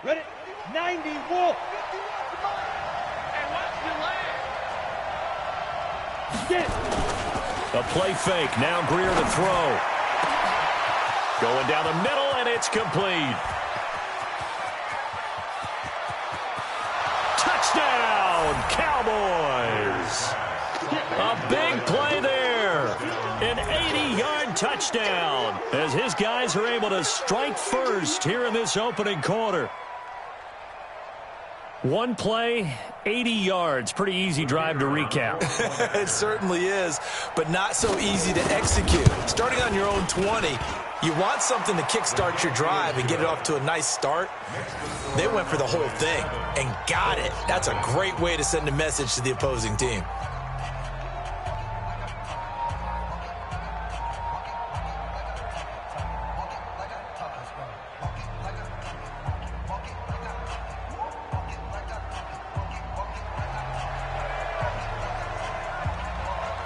Ready? 90, wolf. And watch the land. Get. A play fake. Now Greer to throw. Going down the middle, and it's complete. Touchdown, Cowboys. A big play there. An 80-yard touchdown as his guys are able to strike first here in this opening quarter. One play, 80 yards. Pretty easy drive to recap. It certainly is, but not so easy to execute. Starting on your own 20, you want something to kickstart your drive and get it off to a nice start. They went for the whole thing and got it. That's a great way to send a message to the opposing team.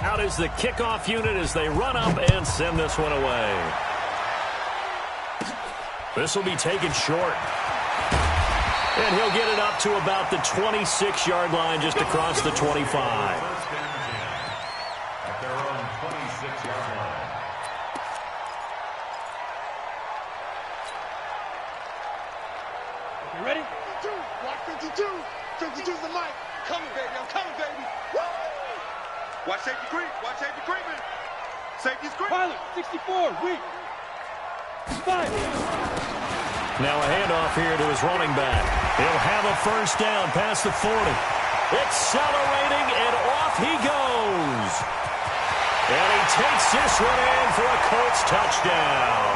Out is the kickoff unit as they run up and send this one away. This will be taken short. And he'll get it up to about the 26-yard line just across the 25. At their own 26-yard line. You ready? 52. Watch 52. 52's the mic. Coming, baby. I'm coming, baby. Woo! Watch safety creep. Watch safety creeping. Safety's creeping. Pilot, 64, weak. 5. Now a handoff here to his running back. He'll have a first down past the 40. Accelerating, and off he goes. And he takes this one in for a Colts touchdown.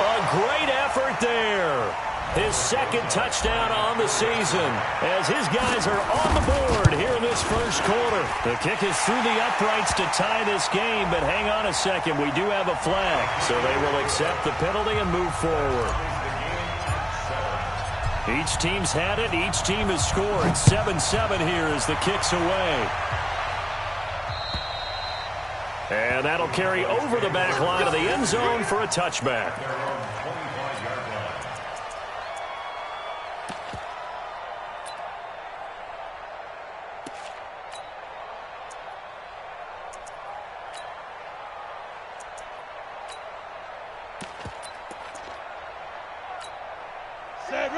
A great effort there. His second touchdown on the season as his guys are on the board here in this first quarter. The kick is through the uprights to tie this game, but hang on a second. We do have a flag, so they will accept the penalty and move forward. Each team's had it. Each team has scored. 7-7 here as the kick's away. And that'll carry over the back line of the end zone for a touchback.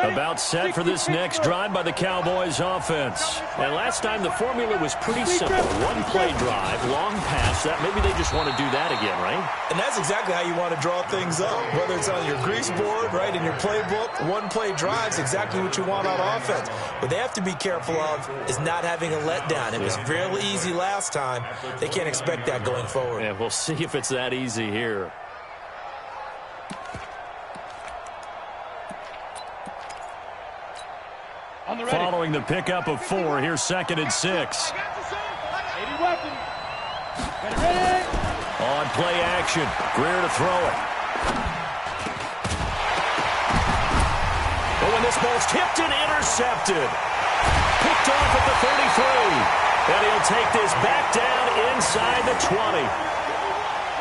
About set for this next drive by the Cowboys offense. And last time the formula was pretty simple. One play drive, long pass. That maybe they just want to do that again, right? And that's exactly how you want to draw things up. Whether it's on your grease board, right, in your playbook, one play drive's exactly what you want on offense. What they have to be careful of is not having a letdown. It was real easy last time. They can't expect that going forward. Yeah, we'll see if it's that easy here. Following the pickup of 4, here's 2nd and 6. 80 weapon. Get it ready. On play action, Greer to throw it. Oh, and this ball's tipped and intercepted. Picked off at the 33. And he'll take this back down inside the 20.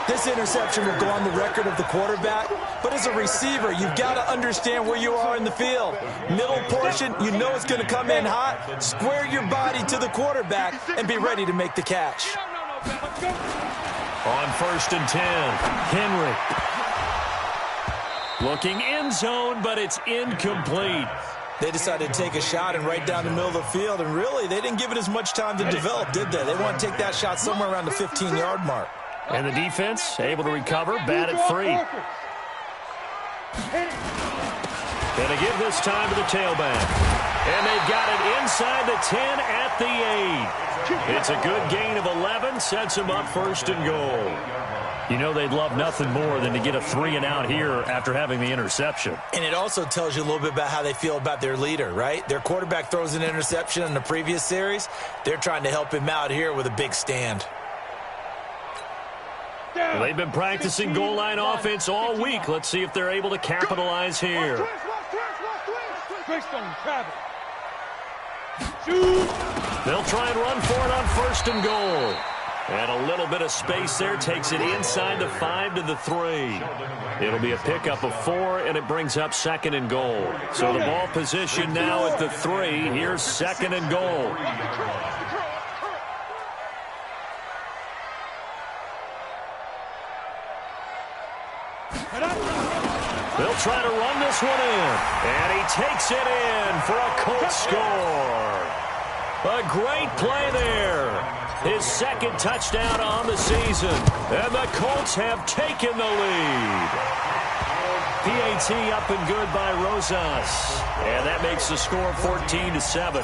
This interception will go on the record of the quarterback, but as a receiver, you've got to understand where you are in the field. Middle portion, you know it's going to come in hot. Square your body to the quarterback and be ready to make the catch. On 1st and 10, Henry. Looking end zone, but it's incomplete. They decided to take a shot and right down the middle of the field, and really, they didn't give it as much time to develop, did they? They want to take that shot somewhere around the 15-yard mark. And the defense able to recover, bat it free. And they give this time to the tailback. And they've got it inside the 10 at the 8. It's a good gain of 11, sets them up 1st and goal. You know they'd love nothing more than to get a 3-and-out here after having the interception. And it also tells you a little bit about how they feel about their leader, right? Their quarterback throws an interception in the previous series. They're trying to help him out here with a big stand. Well, they've been practicing goal line offense all week. Let's see if they're able to capitalize here. Shoot. They'll try and run for it on 1st and goal. And a little bit of space there. Takes it inside the 5 to the 3. It'll be a pickup of 4, and it brings up 2nd and goal. So the ball position now at the 3. Here's 2nd and goal. They'll try to run this one in. And he takes it in for a Colts score. A great play there. His 2nd touchdown on the season. And the Colts have taken the lead. PAT up and good by Rosas. And that makes the score 14-7.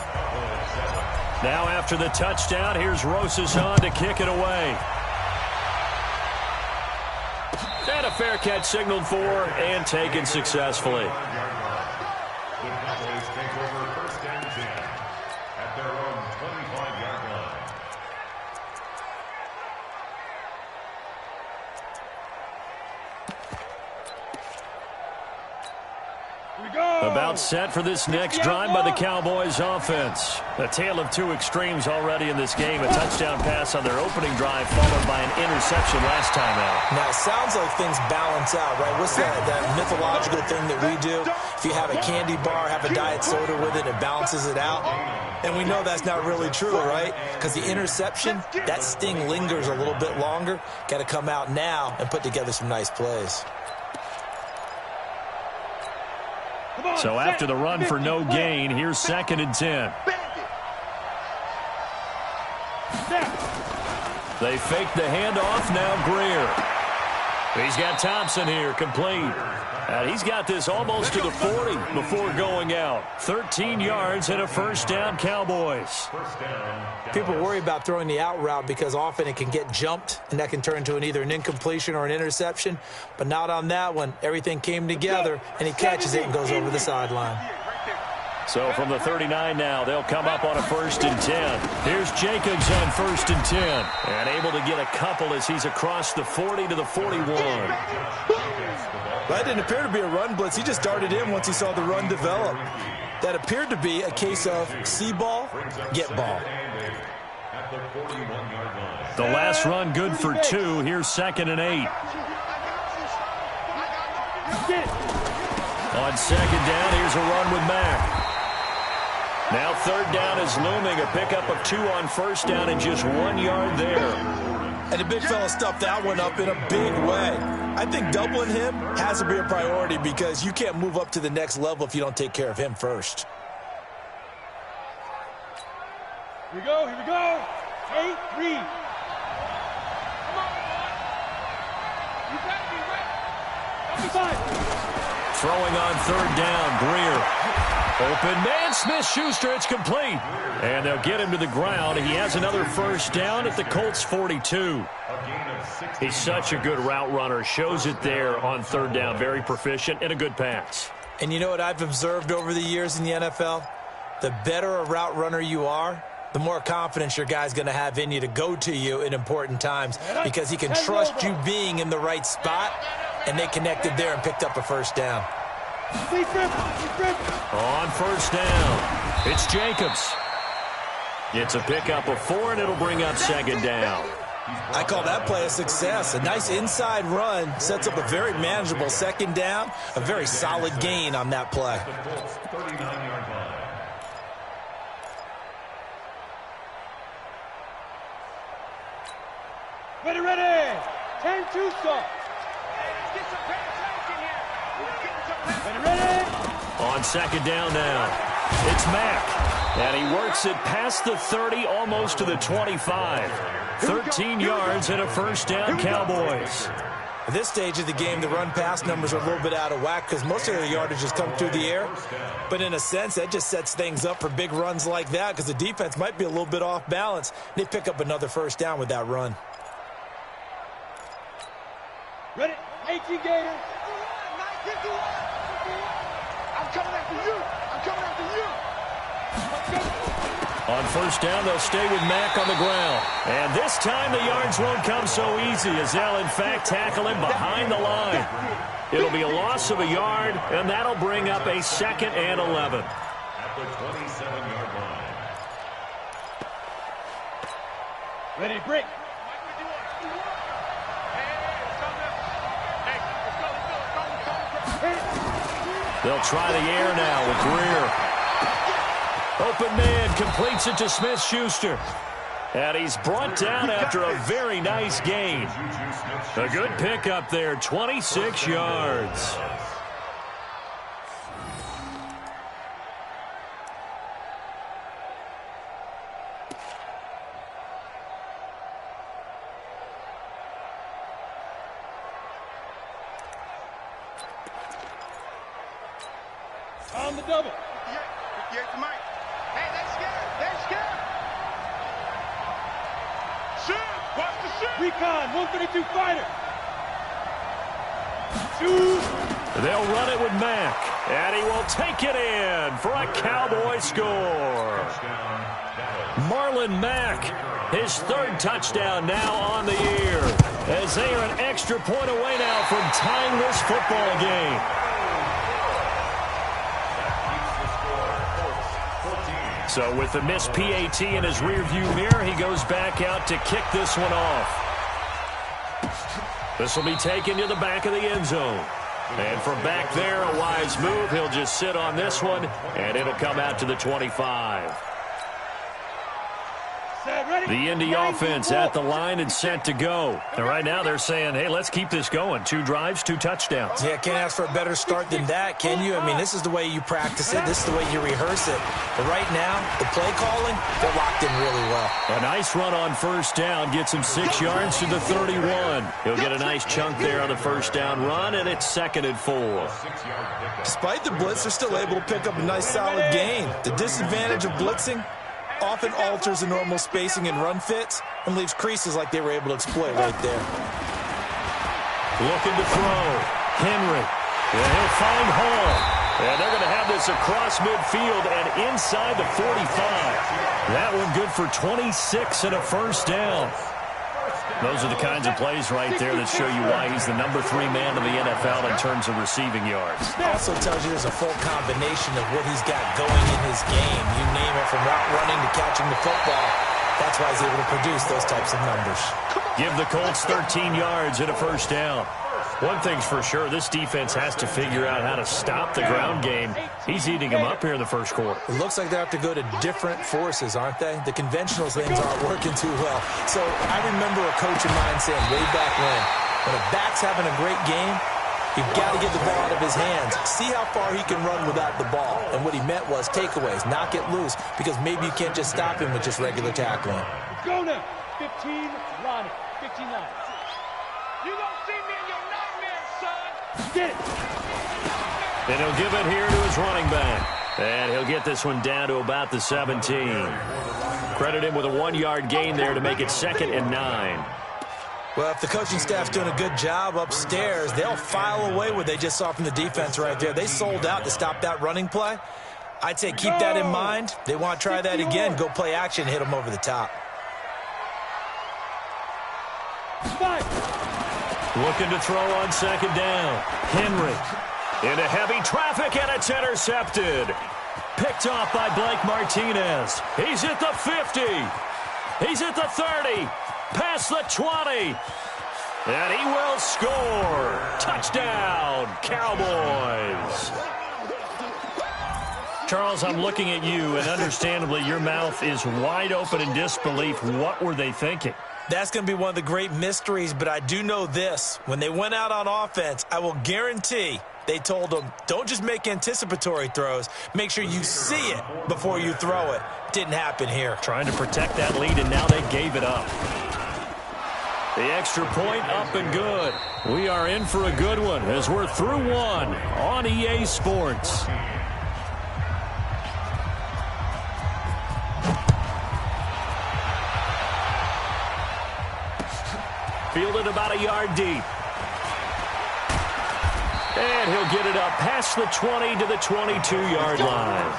Now after the touchdown, here's Rosas on to kick it away. And a fair catch signaled for and taken successfully. The Cowboys take over 1st and 10 at their own 25-yard line. About set for this next drive by the Cowboys offense. A tale of 2 extremes already in this game. A touchdown pass on their opening drive followed by an interception last time out. Now, it sounds like things balance out, right? What's that mythological thing that we do? If you have a candy bar, have a diet soda with it, it balances it out. And we know that's not really true, right? Because the interception, that sting lingers a little bit longer. Got to come out now and put together some nice plays. So after the run for no gain, here's 2nd and 10. They fake the handoff. Now Greer. He's got Thompson here, complete. And he's got this almost to the 40 before going out. 13 yards and a 1st down, Cowboys. People worry about throwing the out route because often it can get jumped, and that can turn into either an incompletion or an interception. But not on that one. Everything came together, and he catches it and goes over the sideline. So from the 39 now, they'll come up on a 1st and 10. Here's Jacobs on 1st and 10. And able to get a couple as he's across the 40 to the 41. That didn't appear to be a run blitz. He just darted in once he saw the run develop. That appeared to be a case of see ball, get ball. The last run good for 2. Here's 2nd and 8. On 2nd down, here's a run with Mack. Now 3rd down is looming. A pickup of 2 on 1st down and just 1 yard there. And the big fella stuffed that one up in a big way. I think doubling him has to be a priority because you can't move up to the next level if you don't take care of him first. Here we go, here we go. 8, read. Come on, boy. You better be ready. Don't be Throwing on 3rd down, Greer. Open man, Smith-Schuster, it's complete. And they'll get him to the ground. He has another 1st down at the Colts 42. He's such a good route runner. Shows it there on 3rd down. Very proficient and a good pass. And you know what I've observed over the years in the NFL? The better a route runner you are, the more confidence your guy's going to have in you to go to you in important times because he can trust you being in the right spot, and they connected there and picked up a 1st down. On 1st down, it's Jacobs. It's a pickup of 4, and it'll bring up 2nd down. I call that play a success. A nice inside run sets up a very manageable 2nd down, a very solid gain on that play. Ready, ready. 10-2 start. Ready, ready. On 2nd down now, it's Mack. And he works it past the 30, almost to the 25. 13 yards and a 1st down, Cowboys. At this stage of the game, the run-pass numbers are a little bit out of whack because most of their yardage has come through the air. But in a sense, that just sets things up for big runs like that because the defense might be a little bit off balance. They pick up another 1st down with that run. Ready, 18 Gator. I'm coming after you. I'm coming after you. On 1st down, they'll stay with Mack on the ground. And this time the yards won't come so easy as they'll, in fact, tackle him behind the line. It'll be a loss of a yard, and that'll bring up a 2nd and 11. At the 27-yard line. Ready, break. They'll try the air now with Greer. Open man completes it to Smith-Schuster. And he's brought down after a very nice gain. A good pickup there, 26 yards. On the double. Yeah, Mike. Hey, they're scared. They're scared. Shoot. Watch the shoot. Recon, 132 fighter. Shoot. They'll run it with Mack. And he will take it in for a Cowboy score. Marlon Mack, his third touchdown now on the year. As they are an extra point away now from tying this football game. So with the missed PAT in his rearview mirror, he goes back out to kick this one off. This will be taken to the back of the end zone. And from back there, a wise move. He'll just sit on this one, and it'll come out to the 25. The Indy offense at the line and set to go. And right now they're saying, hey, let's keep this going. 2 drives, 2 touchdowns. Yeah, can't ask for a better start than that, can you? I mean, this is the way you practice it. This is the way you rehearse it. But right now, the play calling, they're locked in really well. A nice run on first down gets him 6 yards to the 31. He'll get a nice chunk there on the first down run, and it's 2nd and 4. Despite the blitz, they're still able to pick up a nice solid gain. The disadvantage of blitzing often alters the normal spacing and run fits and leaves creases like they were able to exploit right there. Looking to throw. Henry. And he'll find Hall. And they're going to have this across midfield and inside the 45. That one good for 26 and a first down. Those are the kinds of plays right there that show you why he's the number 3 man in the NFL in terms of receiving yards. Also tells you there's a full combination of what he's got going in his game. You name it, from route running to catching the football. That's why he's able to produce those types of numbers. Give the Colts 13 yards and a first down. One thing's for sure, this defense has to figure out how to stop the ground game. He's eating them up here in the first quarter. It looks like they have to go to different forces, aren't they? The conventional things aren't working too well. So I remember a coach of mine saying way back when a back's having a great game, you've got to get the ball out of his hands. See how far he can run without the ball. And what he meant was takeaways, knock it loose, because maybe you can't just stop him with just regular tackling. Let's go now. 15, Ronnie. 15 line. You don't see me in your nightmares, son. Get it. And he'll give it here to his running back. And he'll get this one down to about the 17. Credit him with a 1-yard gain there to make it 2nd and 9. Well, if the coaching staff's doing a good job upstairs, they'll file away what they just saw from the defense right there. They sold out to stop that running play. I'd say keep that in mind. They want to try that again. Go play action, hit them over the top. Looking to throw on 2nd down. Henry into heavy traffic, and it's intercepted. Picked off by Blake Martinez. He's at the 50. He's at the 30. Past the 20. And he will score. Touchdown, Cowboys. Charles, I'm looking at you, and understandably your mouth is wide open in disbelief. What were they thinking? That's going to be one of the great mysteries, but I do know this. When they went out on offense, I will guarantee they told them, don't just make anticipatory throws. Make sure you see it before you throw it. Didn't happen here. Trying to protect that lead, and now they gave it up. The extra point up and good. We are in for a good one as we're through one on EA Sports. Fielded about a yard deep. And he'll get it up past the 20 to the 22-yard line.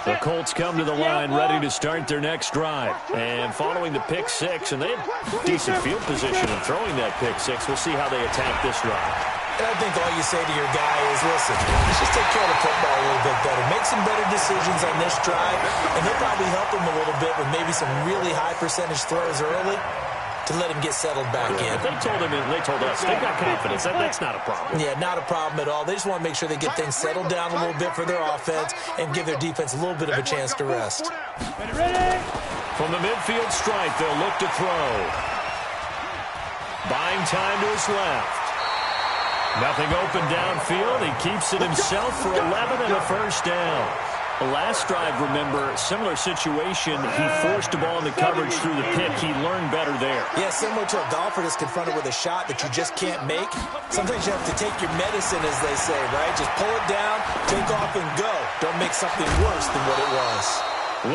The Colts come to the line ready to start their next drive. And following the pick six, and they have decent field position in throwing that pick six. We'll see how they attack this drive. And I think all you say to your guy is, listen, let's just take care of the football a little bit better. Make some better decisions on this drive, and he'll probably help him a little bit with maybe some really high percentage throws early to let him get settled back in. If they told us, they got confidence. That's not a problem. Yeah, not a problem at all. They just want to make sure they get things settled down a little bit for their offense and give their defense a little bit of a chance to rest. Ready? From the midfield stripe, they'll look to throw. Buying time to his left. Nothing open downfield. He keeps it himself for 11 and a first down. The last drive, remember, similar situation. He forced the ball into coverage through the pick. He learned better there. Yeah, similar to a golfer that's confronted with a shot that you just can't make. Sometimes you have to take your medicine, as they say, right? Just pull it down, take off, and go. Don't make something worse than what it was.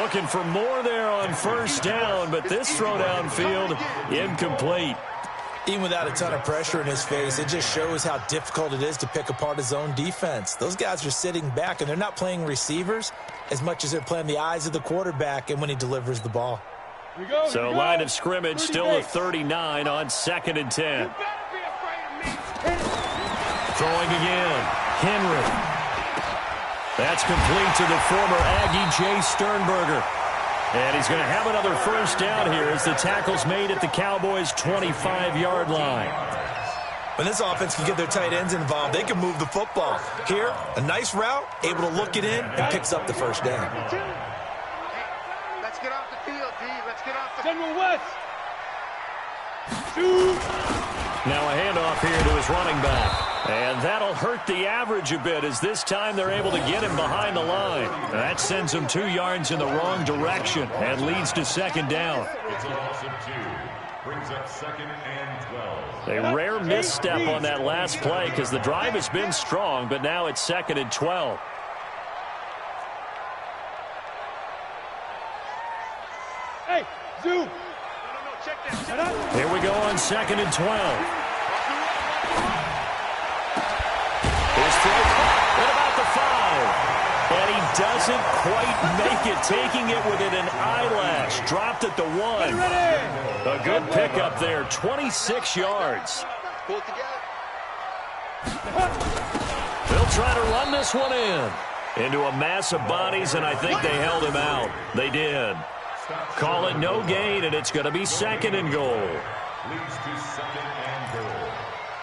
Looking for more there on first down, but this throw downfield, incomplete. Even without a ton of pressure in his face, it just shows how difficult it is to pick apart his own defense. Those guys are sitting back, and they're not playing receivers as much as they're playing the eyes of the quarterback and when he delivers the ball. So line of scrimmage still a 39 on 2nd and 10. Throwing again. Henry. That's complete to the former Aggie Jay Sternberger. And he's going to have another first down here as the tackle's made at the Cowboys' 25-yard line. When this offense can get their tight ends involved, they can move the football. Here, a nice route, able to look it in, and picks up the first down. Let's get off the field, D. Let's get off the field. General West. Shoot. Now a handoff here to his running back. And that'll hurt the average a bit as this time they're able to get him behind the line. That sends him 2 yards in the wrong direction and leads to 2nd down. It's a loss of 2. Brings up 2nd and 12. A rare misstep on that last play because the drive has been strong, but now it's 2nd and 12. Hey, Zoo. Check that. Here we go on 2nd and 12. His throw at about the 5. And he doesn't quite make it, taking it within an eyelash. Dropped at the 1. A good pickup there, 26 yards. Pull it together. They'll try to run this one into a mass of bodies, and I think they held him out. They did. Call it no gain, and it's going to be 2nd and goal. Leads to 2nd and goal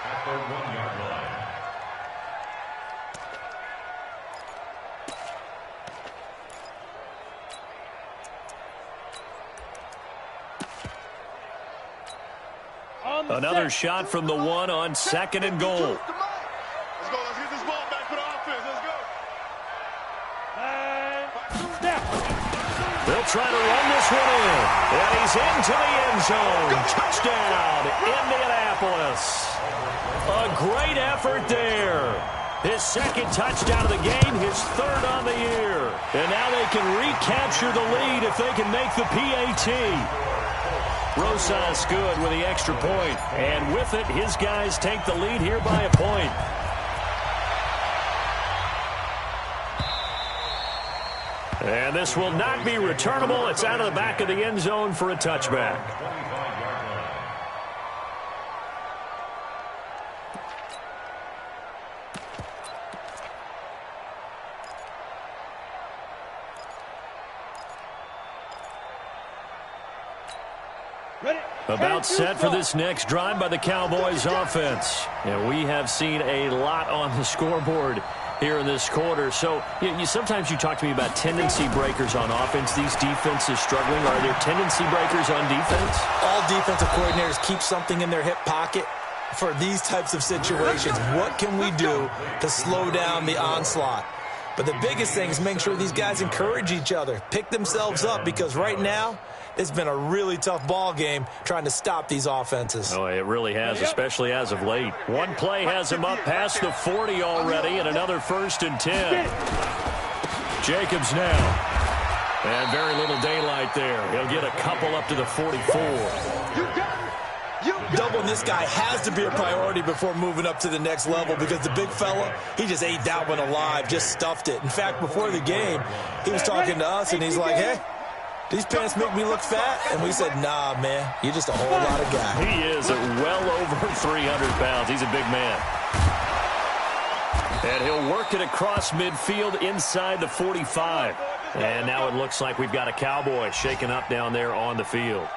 at the 1-yard line. Another shot from the 1 on 2nd and goal. Let's go. Let's get this ball back for the offense. Let's go. They'll try to run this one in. And he's into the end zone. Touchdown, Indianapolis. A great effort there. His 2nd touchdown of the game, his 3rd on the year. And now they can recapture the lead if they can make the PAT. Rosas good with the extra point. And with it, his guys take the lead here by a point. And this will not be returnable. It's out of the back of the end zone for a touchback. 25-yard line. About set for this next drive by the Cowboys offense. And we have seen a lot on the scoreboard here in this quarter. So sometimes you talk to me about tendency breakers on offense. These defenses struggling. Are there tendency breakers on defense? All defensive coordinators keep something in their hip pocket for these types of situations. What can we do to slow down the onslaught? But the biggest thing is making sure these guys encourage each other, pick themselves up, because right now it's been a really tough ball game trying to stop these offenses. Oh, it really has, especially as of late. One play has him up past the 40 already, and another 1st and 10. Jacobs now. And very little daylight there. He'll get a couple up to the 44. Doubling this guy has to be a priority before moving up to the next level, because the big fella, he just ate that one alive, just stuffed it. In fact, before the game, he was talking to us, and he's like, hey, these pants make me look fat? And we said, nah, man, you're just a whole lot of guy. He is at well over 300 pounds. He's a big man. And he'll work it across midfield inside the 45. And now it looks like we've got a Cowboy shaking up down there on the field.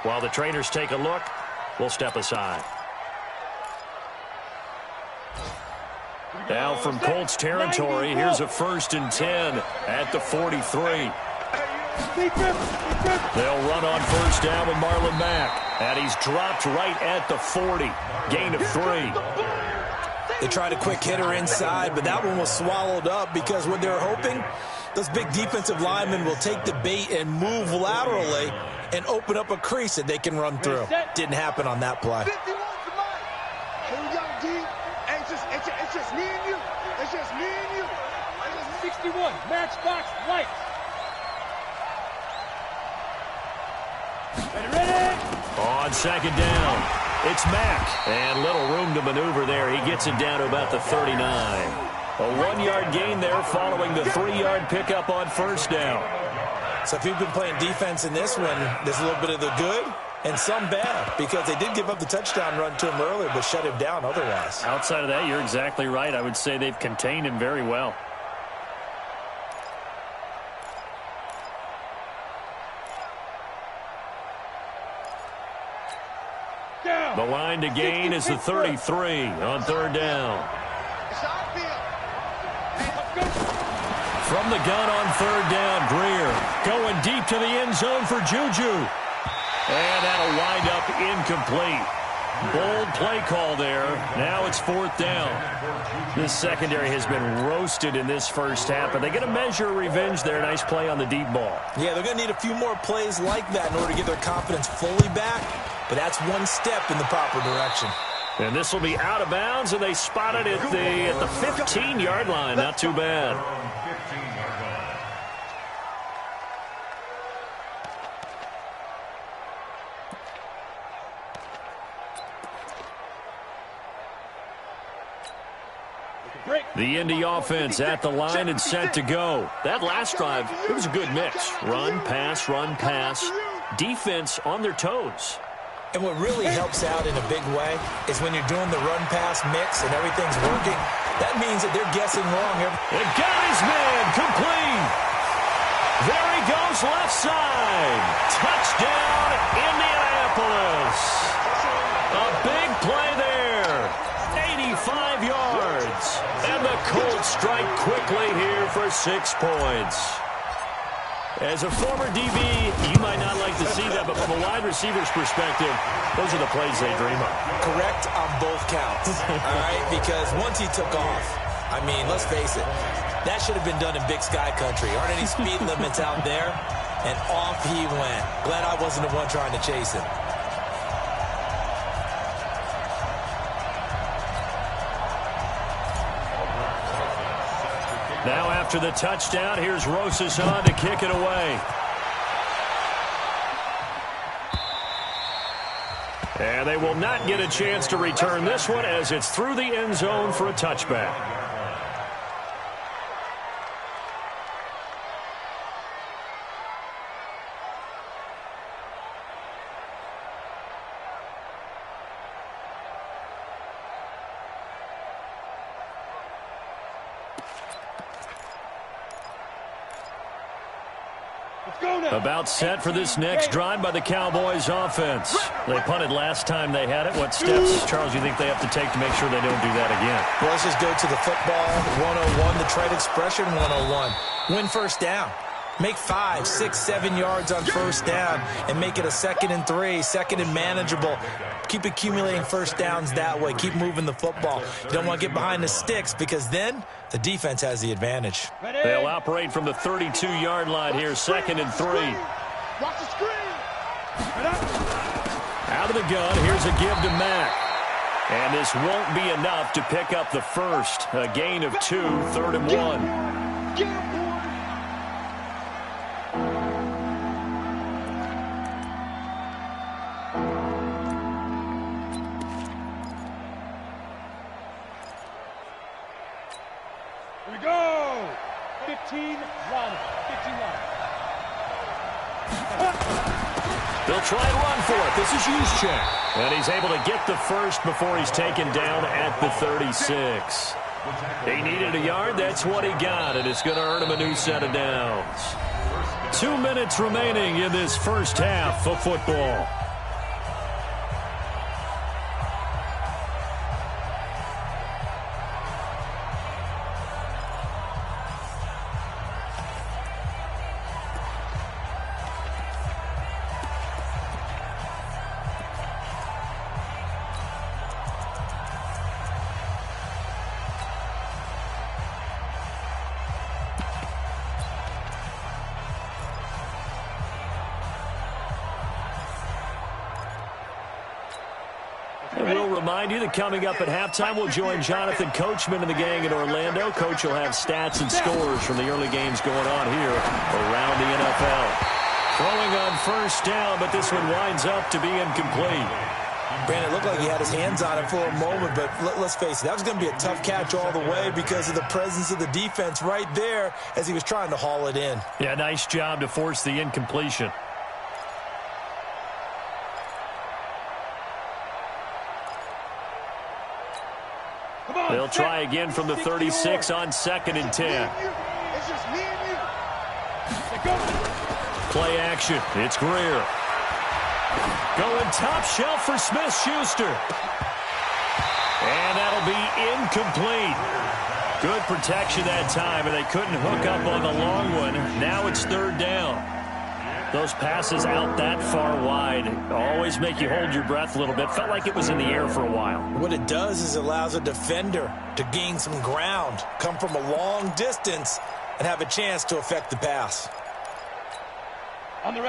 While the trainers take a look, we'll step aside. Now from Colts territory, here's a 1st and 10 at the 43. They'll run on 1st down with Marlon Mack. And he's dropped right at the 40. Gain of 3. They tried a quick hitter inside, but that one was swallowed up because what they're hoping, those big defensive linemen will take the bait and move laterally and open up a crease that they can run through. Didn't happen on that play. 51 tonight. Here we go, D. It's just me and you. It's just me and you. 61, matchbox lights. Ready? On 2nd down, it's Mack. And little room to maneuver there. He gets it down to about the 39. A 1-yard gain there following the 3-yard pickup on 1st down. So if you've been playing defense in this one, there's a little bit of the good and some bad because they did give up the touchdown run to him earlier but shut him down otherwise. Outside of that, you're exactly right. I would say they've contained him very well. The line to gain is the 33 on 3rd down. From the gun on 3rd down, Greer going deep to the end zone for Juju. And that'll wind up incomplete. Bold play call there. Now it's 4th down. This secondary has been roasted in this first half, but they get a measure of revenge there. Nice play on the deep ball. Yeah, they're going to need a few more plays like that in order to get their confidence fully back, but that's one step in the proper direction. And this will be out of bounds, and they spot it at the 15-yard line. Not too bad. The Indy offense at the line and set to go. That last drive, it was a good mix. Run, pass, defense on their toes. And what really helps out in a big way is when you're doing the run-pass mix and everything's working, that means that they're guessing wrong. It got his man complete. There he goes left side. Touchdown, Indianapolis. A big play there. 85 yards. And the Colts strike quickly here for 6 points. As a former DB, you might not like to see that, but from a wide receiver's perspective, those are the plays they dream of. Correct on both counts, all right? Because once he took off, I mean, let's face it, that should have been done in Big Sky Country. Aren't any speed limits out there? And off he went. Glad I wasn't the one trying to chase him. Now after the touchdown, here's Rosas on to kick it away. And they will not get a chance to return this one as it's through the end zone for a touchback. About set for this next drive by the Cowboys offense. They punted last time they had it. What steps, Charles, you think they have to take to make sure they don't do that again? Well, let's just go to the football 101, the trade expression 101. Win 1st down. Make 5, 6, 7 yards on 1st down and make it a 2nd and 3, 2nd and manageable. Keep accumulating 1st downs that way. Keep moving the football. You don't want to get behind the sticks because then the defense has the advantage. They'll operate from the 32-yard line here, 2nd and 3. Watch the screen. Out of the gun, here's a give to Mack. And this won't be enough to pick up the first. A gain of 2, 3rd and 1. Get him, boy. Here we go. 15 run. 15 run. They'll try and run for it. This is Juszczyk. And he's able to get the first before he's taken down at the 36. He needed a yard. That's what he got, and it's going to earn him a new set of downs. 2 minutes remaining in this first half of football. And we'll remind you that coming up at halftime, we'll join Jonathan Coachman and the gang in Orlando. Coach will have stats and scores from the early games going on here around the NFL. Throwing on first down, but this one winds up to be incomplete. Brandon, it looked like he had his hands on it for a moment, but let's face it, that was going to be a tough catch all the way because of the presence of the defense right there as he was trying to haul it in. Yeah, nice job to force the incompletion. They'll try again from the 36 on 2nd and 10. It's just me and you. Play action. It's Greer. Going top shelf for Smith-Schuster. And that'll be incomplete. Good protection that time, and they couldn't hook up on the long one. Now it's 3rd down. Those passes out that far wide always make you hold your breath a little bit. Felt like it was in the air for a while. What it does is it allows a defender to gain some ground, come from a long distance, and have a chance to affect the pass.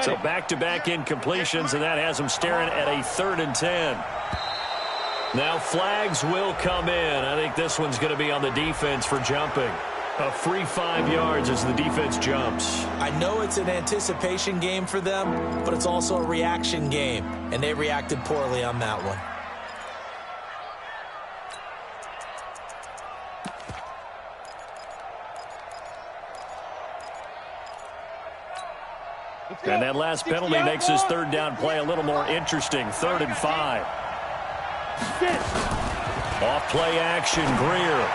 So back-to-back incompletions, and that has them staring at a 3rd and 10. Now flags will come in. I think this one's going to be on the defense for jumping. A free 5 yards as the defense jumps. I know it's an anticipation game for them, but it's also a reaction game, and they reacted poorly on that one. And that last penalty makes his 3rd down play a little more interesting. 3rd and 5. Off play action, Greer.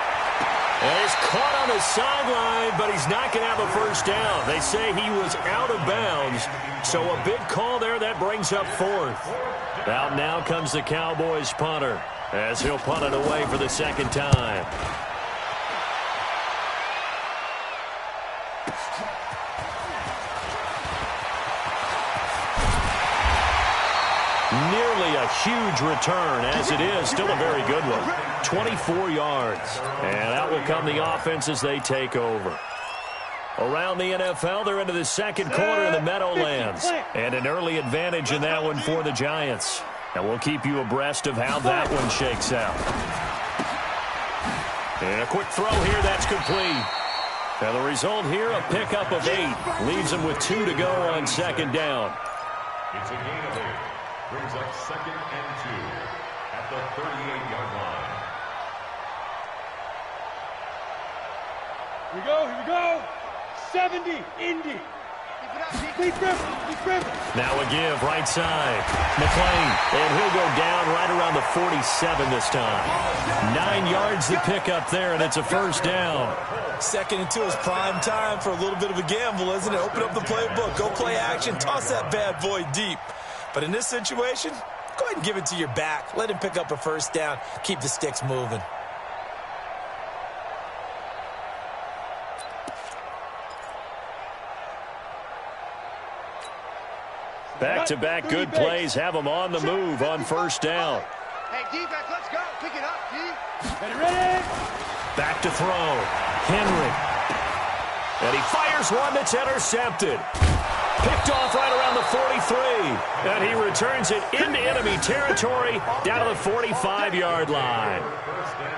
And he's caught on the sideline, but he's not going to have a first down. They say he was out of bounds, so a big call there that brings up 4th. Out now comes the Cowboys punter as he'll punt it away for the 2nd time. Nearly a huge return, as it is still a very good one. 24 yards. And out will come the offense as they take over. Around the NFL, they're into the 2nd quarter in the Meadowlands. And an early advantage in that one for the Giants. And we'll keep you abreast of how that one shakes out. And a quick throw here, that's complete. And the result here, a pickup of 8. Leaves them with 2 to go on 2nd down. It's a gain of 8. Brings up 2nd and 2 at the 38-yard line. Here we go. 70, Indy. Now a give, right side. McClain, and he'll go down right around the 47 this time. 9 yards to pick up there, and it's a first down. 2nd and 2 is prime time for a little bit of a gamble, isn't it? Open up the playbook, go play action, toss that bad boy deep. But in this situation, go ahead and give it to your back. Let him pick up a first down. Keep the sticks moving. Back-to-back good plays have them on the move on first down. Hey, defense, let's go. Pick it up, D. Ready? Back to throw. Henry. And he fires one that's intercepted. Picked off right around the 43. And he returns it into enemy territory down to the 45-yard line.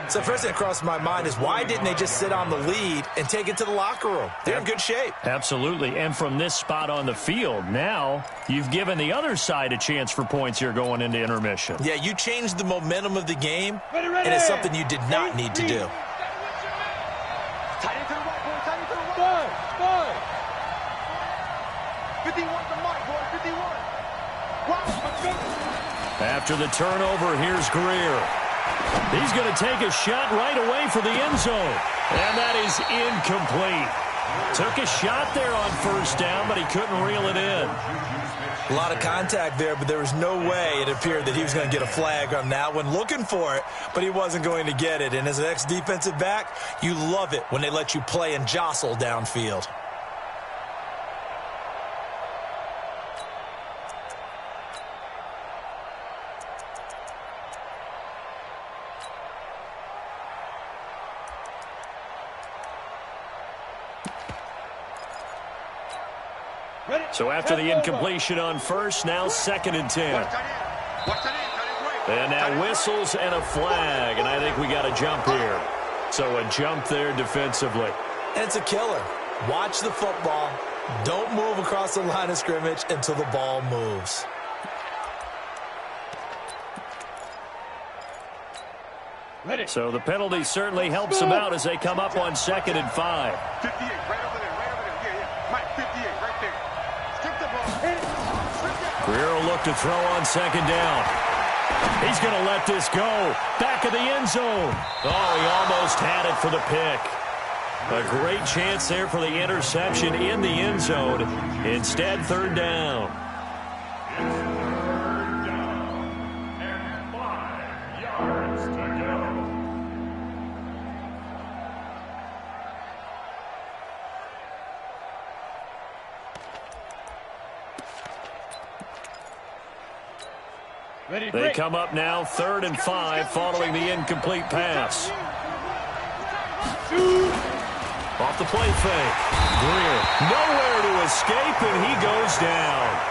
So first thing that crossed my mind is why didn't they just sit on the lead and take it to the locker room? They're in good shape. Absolutely. And from this spot on the field, now you've given the other side a chance for points here going into intermission. Yeah, you changed the momentum of the game, and it's something you did not need to do. Tight end to the right, boy. Tight end to the right. 51 to Mike, boy. 51. Wow. After the turnover, here's Greer. He's going to take a shot right away for the end zone. And that is incomplete. Took a shot there on first down, but he couldn't reel it in. A lot of contact there, but there was no way it appeared that he was going to get a flag on that one. Looking for it, but he wasn't going to get it. And as an ex-defensive back, you love it when they let you play and jostle downfield. So after the incompletion on first, now 2nd and 10. Watch that in, break. And now whistles and a flag, and I think we got a jump here. So a jump there defensively. And it's a killer. Watch the football. Don't move across the line of scrimmage until the ball moves. So the penalty certainly helps them out as they come up on 2nd and 5. 58, right over there, right over there. Yeah. Mike, 58, right there. Skip the ball. Greer will look to throw on 2nd down. He's going to let this go. Back of the end zone. Oh, he almost had it for the pick. A great chance there for the interception in the end zone. Instead, 3rd down. Third down and 5 yards to go. They come up now 3rd and 5 following the incomplete pass. Off the play fake. Greer nowhere to escape, and he goes down.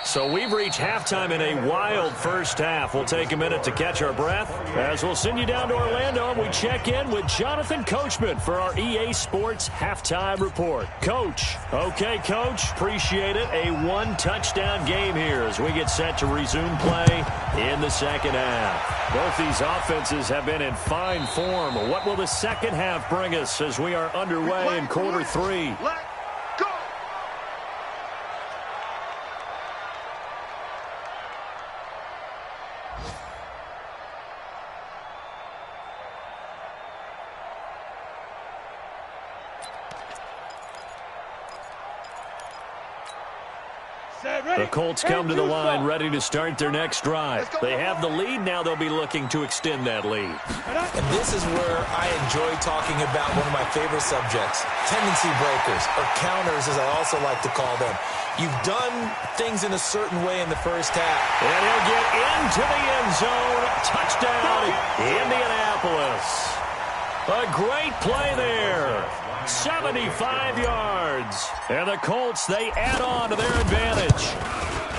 So we've reached halftime in a wild first half. We'll take a minute to catch our breath as we'll send you down to Orlando and we check in with Jonathan Coachman for our EA Sports Halftime Report. Coach. Okay, Coach. Appreciate it. A 1-touchdown game here as we get set to resume play in the second half. Both these offenses have been in fine form. What will the second half bring us as we are underway in quarter 3? The Colts come to the line ready to start their next drive. They have the lead. Now they'll be looking to extend that lead. And this is where I enjoy talking about one of my favorite subjects, tendency breakers, or counters as I also like to call them. You've done things in a certain way in the first half. And he'll get into the end zone. Touchdown, Indianapolis. A great play there. 75 yards. And the Colts, they add on to their advantage.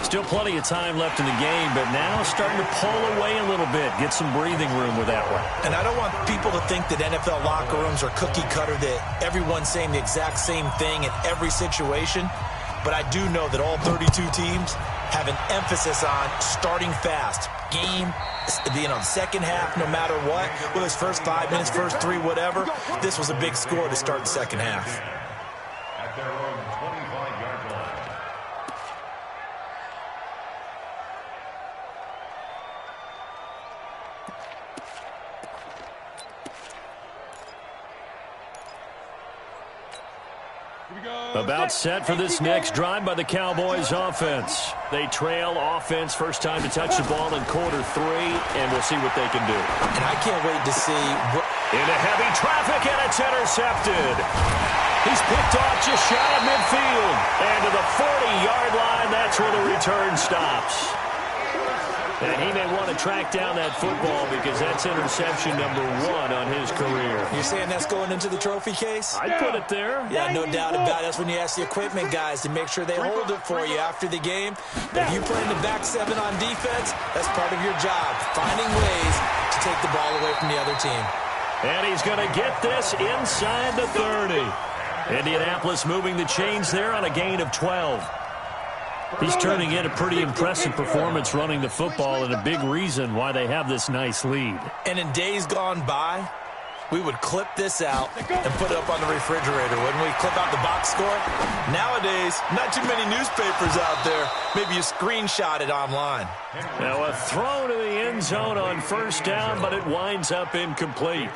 Still plenty of time left in the game, but now starting to pull away a little bit. Get some breathing room with that one. And I don't want people to think that NFL locker rooms are cookie cutter, that everyone's saying the exact same thing in every situation. But I do know that all 32 teams have an emphasis on starting fast. Game, the second half, no matter what, whether it's first 5 minutes, first 3, whatever, this was a big score to start the second half. At their own 25-yard line. About set for this next drive by the Cowboys offense. They trail offense, first time to touch the ball in quarter 3, and we'll see what they can do. And I can't wait to see what... Into heavy traffic, and it's intercepted. He's picked off just shy of midfield. And to the 40-yard line, that's where the return stops. And he may want to track down that football because that's interception number 1 on his career. You're saying that's going into the trophy case? I'd put it there. Yeah, no doubt about it. That's when you ask the equipment guys to make sure they hold it for you after the game. But if you play in the back 7 on defense, that's part of your job, finding ways to take the ball away from the other team. And he's going to get this inside the 30. Indianapolis moving the chains there on a gain of 12. He's turning in a pretty impressive performance running the football and a big reason why they have this nice lead. And in days gone by, we would clip this out and put it up on the refrigerator. Wouldn't we clip out the box score? Nowadays, not too many newspapers out there. Maybe you screenshot it online. Now a throw to the end zone on first down, but it winds up incomplete.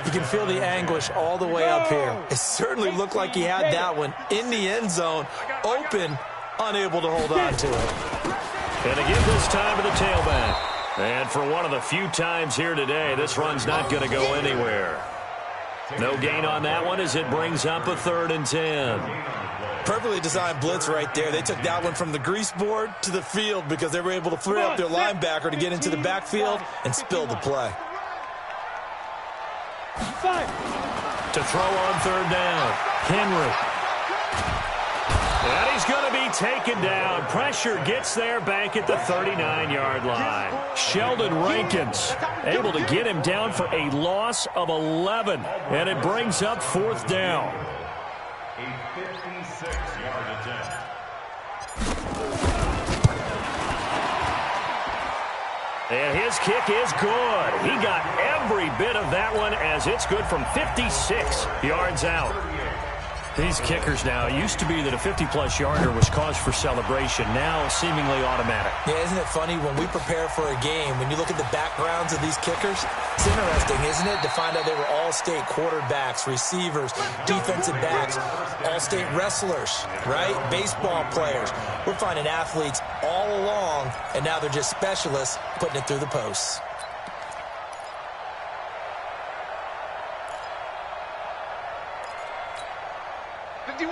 You can feel the anguish all the way up here. It certainly looked like he had that one in the end zone, open, unable to hold on to it. And again this time to the tailback. And for one of the few times here today, this run's not going to go anywhere. No gain on that one as it brings up a 3rd and 10. Perfectly designed blitz right there. They took that one from the grease board to the field because they were able to free up their linebacker to get into the backfield and spill the play. 5. To throw on third down. Henry. And he's going to be taken down. Pressure gets there back at the 39-yard line. Sheldon Rankins able to get him down for a loss of 11. And it brings up fourth down. A 56-yard attempt. And his kick is good. He got every bit of that one as it's good from 56 yards out. These kickers now, it used to be that a 50-plus yarder was cause for celebration, now seemingly automatic. Yeah, isn't it funny when we prepare for a game, when you look at the backgrounds of these kickers, it's interesting, isn't it, to find out they were all-state quarterbacks, receivers, defensive backs, all-state wrestlers, right? Baseball players. We're finding athletes all along, and now they're just specialists putting it through the posts.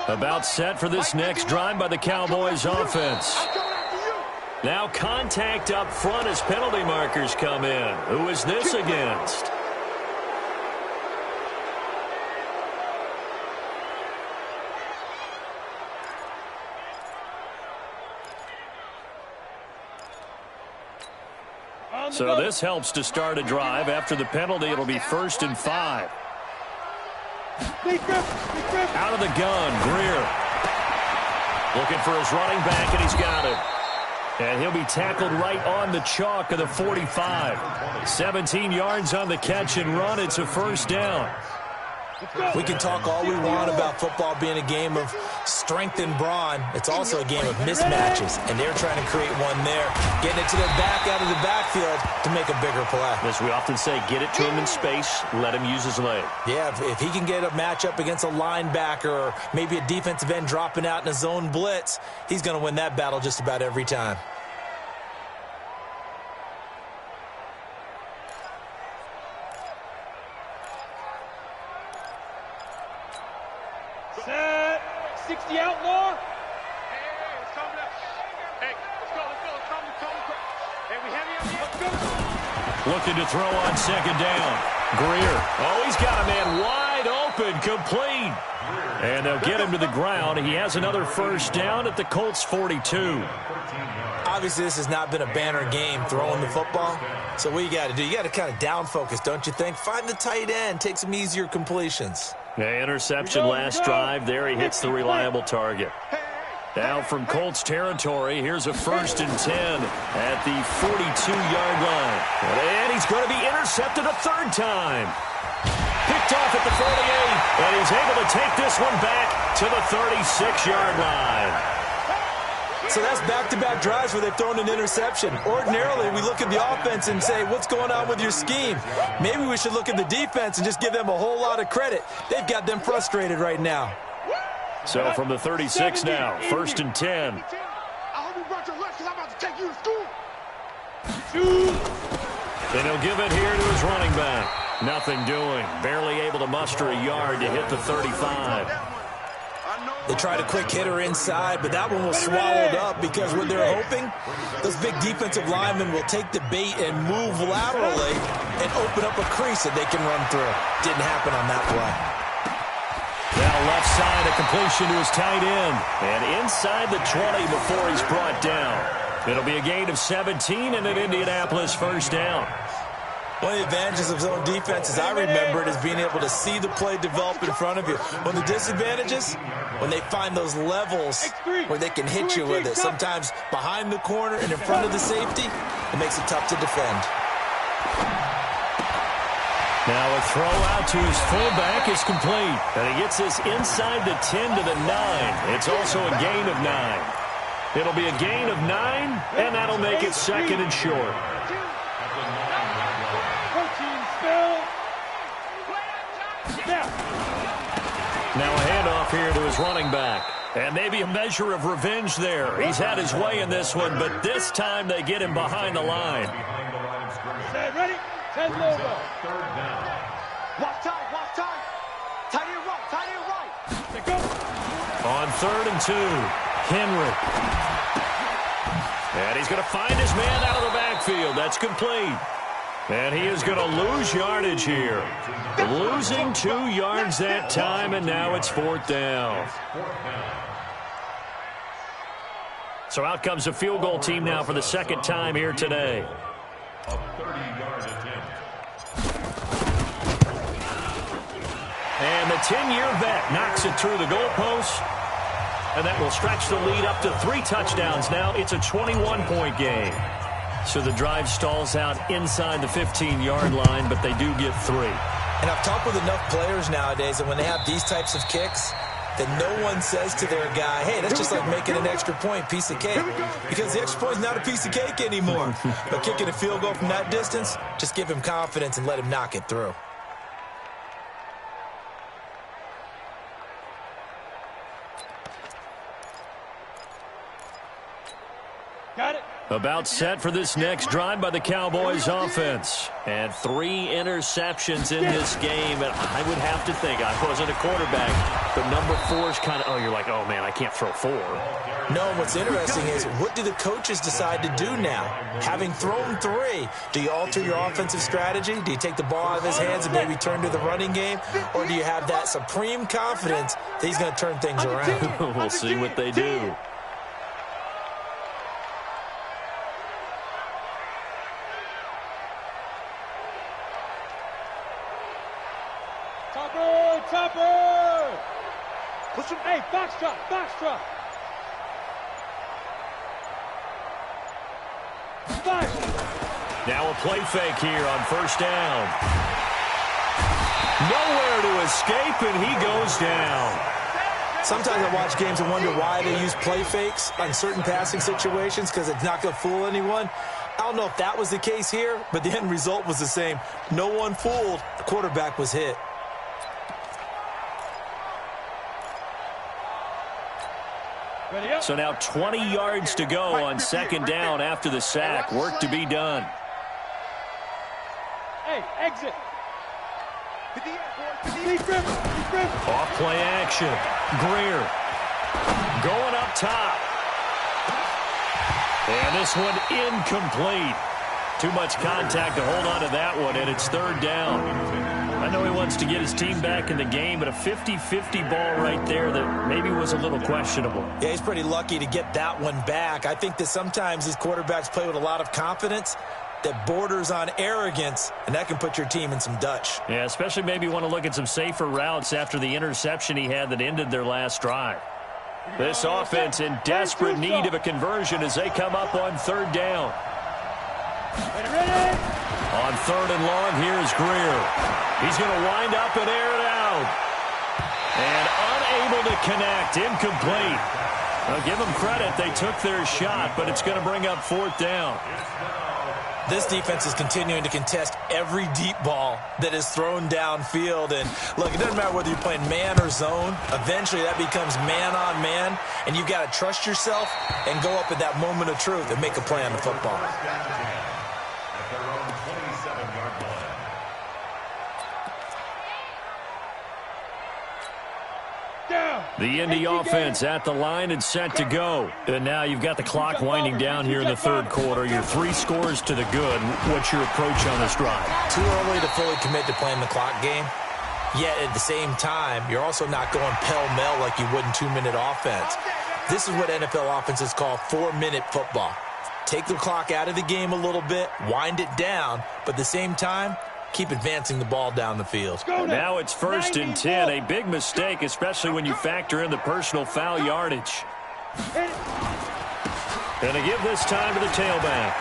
About set for this next drive by the Cowboys offense. Now contact up front as penalty markers come in. Who is this against? So this helps to start a drive. After the penalty, it'll be 1st and 5. Out of the gun, Greer. Looking for his running back, and he's got it. And he'll be tackled right on the chalk of the 45. 17 yards on the catch and run. It's a first down. We can talk all we want about football being a game of strength and brawn. It's also a game of mismatches, and they're trying to create one there, getting it to their back out of the backfield to make a bigger play. As we often say, get it to him in space, let him use his leg. Yeah, if he can get a matchup against a linebacker or maybe a defensive end dropping out in a zone blitz, he's going to win that battle just about every time. Set. 60 outlaw. Hey, let's come left. Hey, let's go. Hey, we heavy up here. Let's go. Looking to throw on second down. Greer. Oh, he's got a man wide open, complete. And they'll get him to the ground. He has another first down at the Colts 42. Obviously, this has not been a banner game throwing the football. So what you got to do, you got to kind of down focus, don't you think? Find the tight end, take some easier completions. The interception last drive. There he hits the reliable target. Now from Colts territory, here's a 1st and 10 at the 42-yard line. And he's going to be intercepted a third time. Picked off at the 48, and he's able to take this one back to the 36-yard line. So that's back-to-back drives where they've thrown an interception. Ordinarily, we look at the offense and say, what's going on with your scheme? Maybe we should look at the defense and just give them a whole lot of credit. They've got them frustrated right now. So from the 36 now, 1st and 10. I hope you brought your lunch because I'm about to take you to school. And he'll give it here to his running back. Nothing doing. Barely able to muster a yard to hit the 35. They tried a quick hitter inside, but that one was swallowed up because what they're hoping, those big defensive linemen will take the bait and move laterally and open up a crease that they can run through. Didn't happen on that play. Now left side, a completion to his tight end. And inside the 20 before he's brought down. It'll be a gain of 17 and an Indianapolis first down. One of the advantages of zone defense, as I remember it, is being able to see the play develop in front of you. One of the disadvantages, when they find those levels where they can hit you with it, sometimes behind the corner and in front of the safety, it makes it tough to defend. Now a throw out to his fullback is complete. And he gets this inside the 10 to the 9. It's also a gain of 9. It'll be a gain of 9, and that'll make it 2nd and short. Now a handoff here to his running back. And maybe a measure of revenge there. He's had his way in this one, but this time they get him behind the line. Set, ready? 10 logo. Watch time. Tight end right. They go. On 3rd and 2, Henry. And he's going to find his man out of the backfield. That's complete. And he is going to lose yardage here. Losing 2 yards that time, and now it's 4th down. So out comes the field goal team now for the 2nd time here today. A 30-yard attempt. And the 10-year vet knocks it through the goalpost. And that will stretch the lead up to 3 touchdowns now. It's a 21-point game. So the drive stalls out inside the 15-yard line, but they do get 3. And I've talked with enough players nowadays that when they have these types of kicks, that no one says to their guy, hey, that's just like making an extra point, piece of cake. Because the extra point is not a piece of cake anymore. But kicking a field goal from that distance, just give him confidence and let him knock it through. Got it. About set for this next drive by the Cowboys offense. And 3 interceptions in this game. And I would have to think, I wasn't a quarterback, but number 4 is kind of, oh, you're like, oh, man, I can't throw 4. No, what's interesting is, what do the coaches decide to do now? Having thrown 3, do you alter your offensive strategy? Do you take the ball out of his hands and maybe turn to the running game? Or do you have that supreme confidence that he's going to turn things around? We'll see what they do. Topper! Push him. Hey, box drop, box drop. Now a play fake here on 1st down. Nowhere to escape, and he goes down. Sometimes I watch games and wonder why they use play fakes on certain passing situations, because it's not going to fool anyone. I don't know if that was the case here, but the end result was the same. No one fooled. The quarterback was hit. So now 20 yards to go on 2nd down after the sack. Work to be done. Hey, exit. Off play action. Greer going up top. And this one incomplete. Too much contact to hold on to that one, and it's 3rd down. I know he wants to get his team back in the game, but a 50-50 ball right there that maybe was a little questionable. Yeah, he's pretty lucky to get that one back. I think that sometimes these quarterbacks play with a lot of confidence that borders on arrogance, and that can put your team in some Dutch. Yeah, especially maybe want to look at some safer routes after the interception he had that ended their last drive. This offense in desperate need of a conversion as they come up on 3rd down. On 3rd and long, here's Greer. He's going to wind up and air it out. And unable to connect, incomplete. Now, give them credit, they took their shot, but it's going to bring up 4th down. This defense is continuing to contest every deep ball that is thrown downfield. And, look, it doesn't matter whether you're playing man or zone. Eventually, that becomes man-on-man, and you've got to trust yourself and go up at that moment of truth and make a play on the football. The Indy offense at the line and set to go. And now you've got the clock winding down here in the 3rd quarter. Your 3 scores to the good. What's your approach on this drive? Too early to fully commit to playing the clock game. Yet at the same time, you're also not going pell-mell like you would in 2-minute offense. This is what NFL offenses call 4-minute football. Take the clock out of the game a little bit, wind it down, but at the same time, keep advancing the ball down the field. Now it's 1st and 10. A big mistake, especially when you factor in the personal foul yardage. And to give this time to the tailback.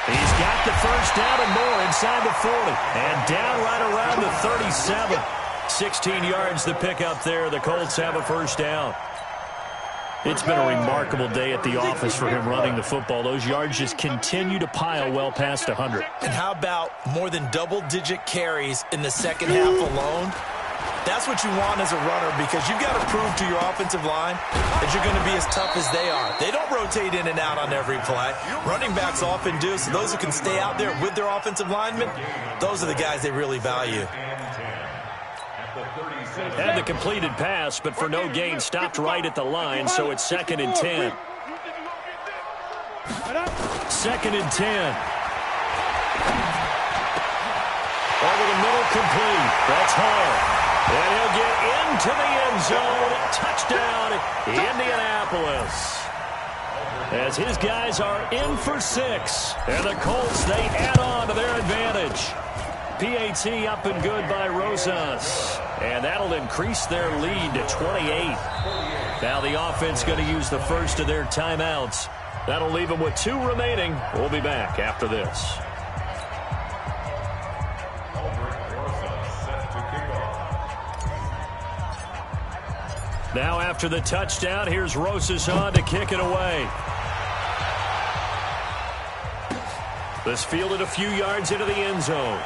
He's got the 1st down and more inside the 40. And down right around the 37. 16 yards to pick up there. The Colts have a 1st down. It's been a remarkable day at the office for him running the football. Those yards just continue to pile well past 100. And how about more than double-digit carries in the 2nd half alone? That's what you want as a runner, because you've got to prove to your offensive line that you're going to be as tough as they are. They don't rotate in and out on every play. Running backs often do, so those who can stay out there with their offensive linemen, those are the guys they really value. Had the completed pass, but for no gain, stopped right at the line, so it's 2nd and 10. 2nd and 10. complete. That's hard. And he'll get into the end zone. Touchdown, Indianapolis. As his guys are in for 6. And the Colts, they add on to their advantage. PAT up and good by Rosas. And that'll increase their lead to 28. Now the offense going to use the first of their timeouts. That'll leave them with 2 remaining. We'll be back after this. Now after the touchdown, here's Rosas on to kick it away. This fielded a few yards into the end zone.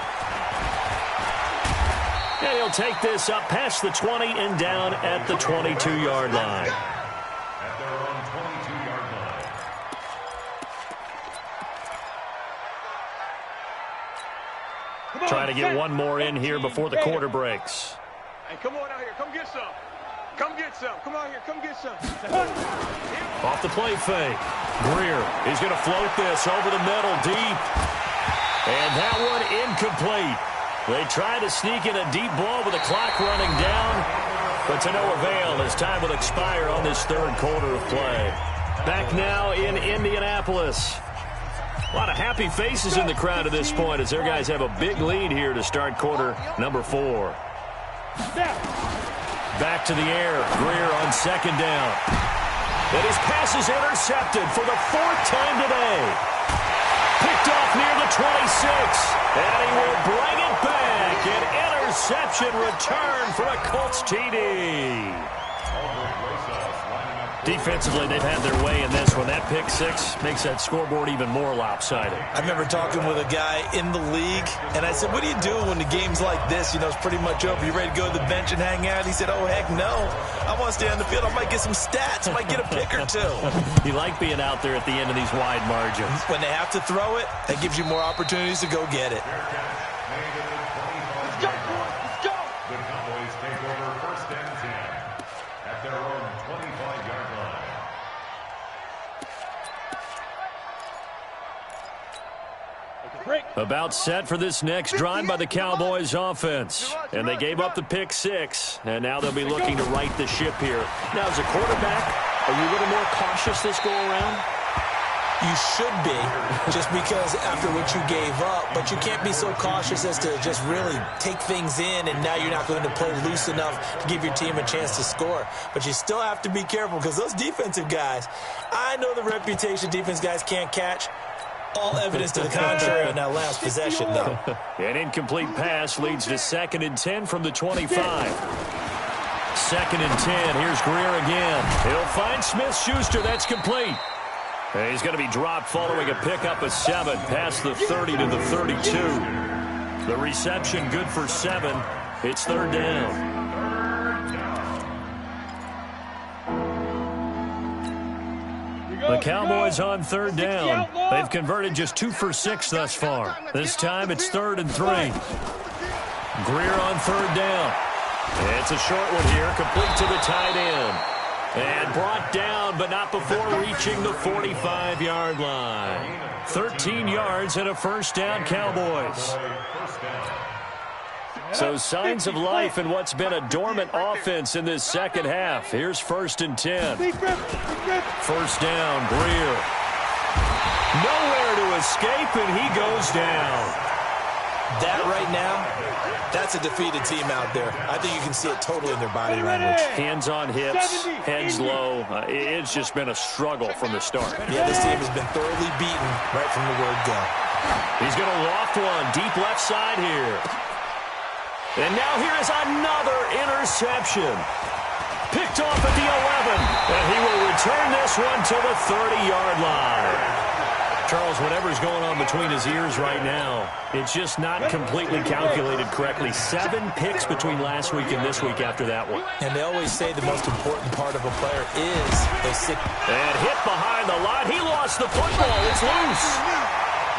And he'll take this up past the 20 and down at the 22-yard line. At their own 22-yard line. Trying to get one more in here before the quarter breaks. Hey, come on out here. Come get some. Come get some. Come out here. Come get some. Off the play fake. Greer, he's going to float this over the middle deep. And that one incomplete. They try to sneak in a deep ball with the clock running down, but to no avail as time will expire on this third quarter of play. Back now in Indianapolis. A lot of happy faces in the crowd at this point as their guys have a big lead here to start quarter number 4. Back to the air. Greer on second down. And his pass is intercepted for the 4th time today. Picked off near the 26. And he will bring it back. An interception return for a Colts TD. Defensively, they've had their way in this one. That pick 6 makes that scoreboard even more lopsided. I remember talking with a guy in the league, and I said, what do you do when the game's like this? You know, it's pretty much over. You ready to go to the bench and hang out? He said, oh, heck no. I want to stay on the field. I might get some stats. I might get a pick or 2. You like being out there at the end of these wide margins. When they have to throw it, that gives you more opportunities to go get it. Let's go, boys. Let's go. The Cowboys take over 1st and 10 at their own 25-yard line. About set for this next drive by the Cowboys offense. And they gave up the pick 6, and now they'll be looking to right the ship here. Now, as a quarterback, are you a little more cautious this go-around? You should be, just because after what you gave up, but you can't be so cautious as to just really take things in, and now you're not going to play loose enough to give your team a chance to score. But you still have to be careful, because those defensive guys, I know the reputation defense guys can't catch. All evidence to the contrary on that last possession, though. An incomplete pass leads to 2nd and 10 from the 25. 2nd and 10. Here's Greer again. He'll find Smith-Schuster. That's complete. And he's going to be dropped following a pickup of 7 past the 30 to the 32. The reception good for 7. It's 3rd down. The Cowboys on 3rd down. They've converted just 2 for 6 thus far. This time it's 3rd and 3. Greer on 3rd down. It's a short one here, complete to the tight end. And brought down, but not before reaching the 45-yard line. 13 yards and a 1st down, Cowboys. So signs of life in what's been a dormant offense in this second half. Here's 1st and 10. 1st down, Greer. Nowhere to escape, and he goes down. That right now, that's a defeated team out there. I think you can see it totally in their body language. Hands on hips, heads low. It's just been a struggle from the start. Yeah, this team has been thoroughly beaten right from the word go. He's going to loft one deep left side here. And now here is another interception. Picked off at the 11. And he will return this one to the 30-yard line. Charles, whatever's going on between his ears right now, it's just not completely calculated correctly. 7 picks between last week and this week after that one. And they always say the most important part of a player is they sit. And hit behind the line. He lost the football. It's loose.